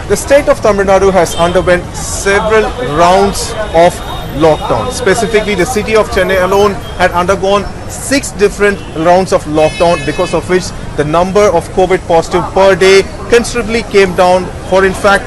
The state of Tamil Nadu has underwent several rounds of lockdown. Specifically, the city of Chennai alone had undergone 6 different rounds of lockdown, because of which the number of COVID positive per day considerably came down. For in fact,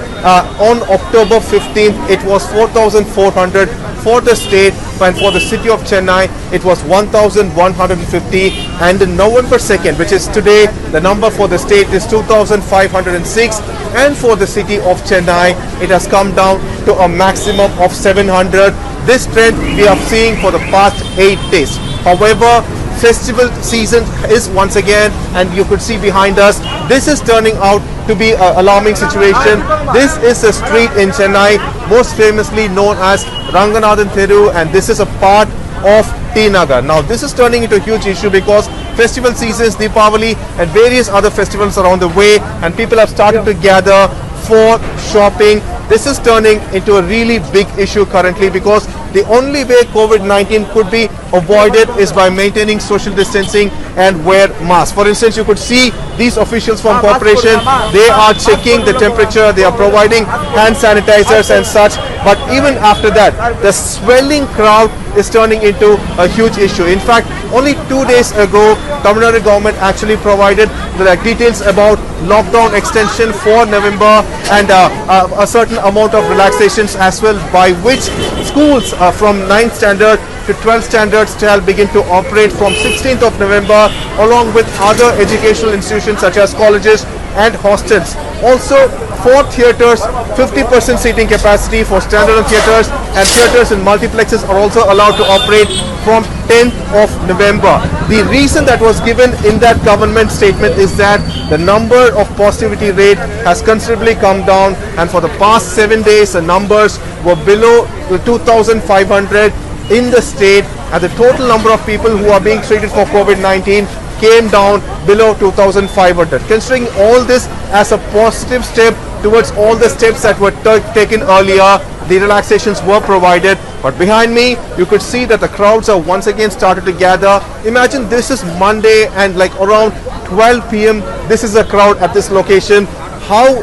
on October 15th, it was 4,400 for the state, and for the city of Chennai, it was 1,150. And in November 2nd, which is today, the number for the state is 2,506. And for the city of Chennai, it has come down to a maximum of 700. This trend we are seeing for the past 8 days. However, festival season is once again, and you could see behind us, this is turning out to be an alarming situation. This is a street in Chennai, most famously known as Ranganathan Theru, and this is a part of T Nagar. Now this is turning into a huge issue because festival seasons, Deepavali and various other festivals are on the way, and people have started to gather for shopping. This is turning into a really big issue currently, because the only way COVID-19 could be avoided is by maintaining social distancing and wear masks. For instance, you could see these officials from corporation, they are checking the temperature, they are providing hand sanitizers and such. But even after that, the swelling crowd is turning into a huge issue. In fact, only 2 days ago, Tamil Nadu government actually provided the details about lockdown extension for November, and a certain amount of relaxations as well, by which schools from 9th standard to 12th standards shall begin to operate from 16th of November, along with other educational institutions such as colleges and hostels. Also, for theatres, 50% seating capacity for standalone theatres, and theatres in multiplexes are also allowed to operate from 10th of November. The reason that was given in that government statement is that the number of positivity rate has considerably come down, and for the past 7 days the numbers were below 2,500 in the state, and the total number of people who are being treated for COVID-19 came down below 2,500. Considering all this as a positive step towards all the steps that were taken earlier, the relaxations were provided. But behind me, you could see that the crowds are once again started to gather. Imagine this is Monday, and like around 12 p.m. this is a crowd at this location. How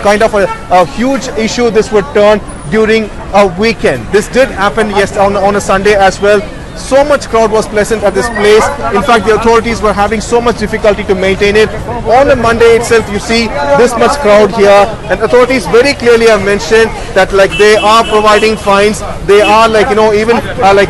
kind of a huge issue this would turn during a weekend. This did happen on a Sunday as well. So much crowd was present at this place. In fact, the authorities were having so much difficulty to maintain it. On a Monday itself, you see this much crowd here, and authorities very clearly have mentioned that they are providing fines. They are even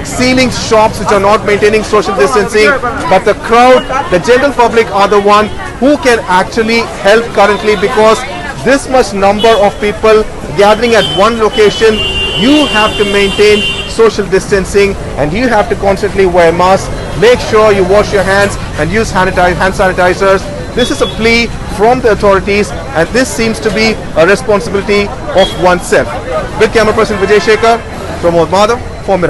sealing shops which are not maintaining social distancing. But the crowd, the general public, are the one who can actually help currently, because this much number of people gathering at one location, you have to maintain social distancing, and you have to constantly wear masks. Make sure you wash your hands and use hand sanitizers. This is a plea from the authorities, and this seems to be a responsibility of oneself. With camera person Vijay Shekhar, from Madhav.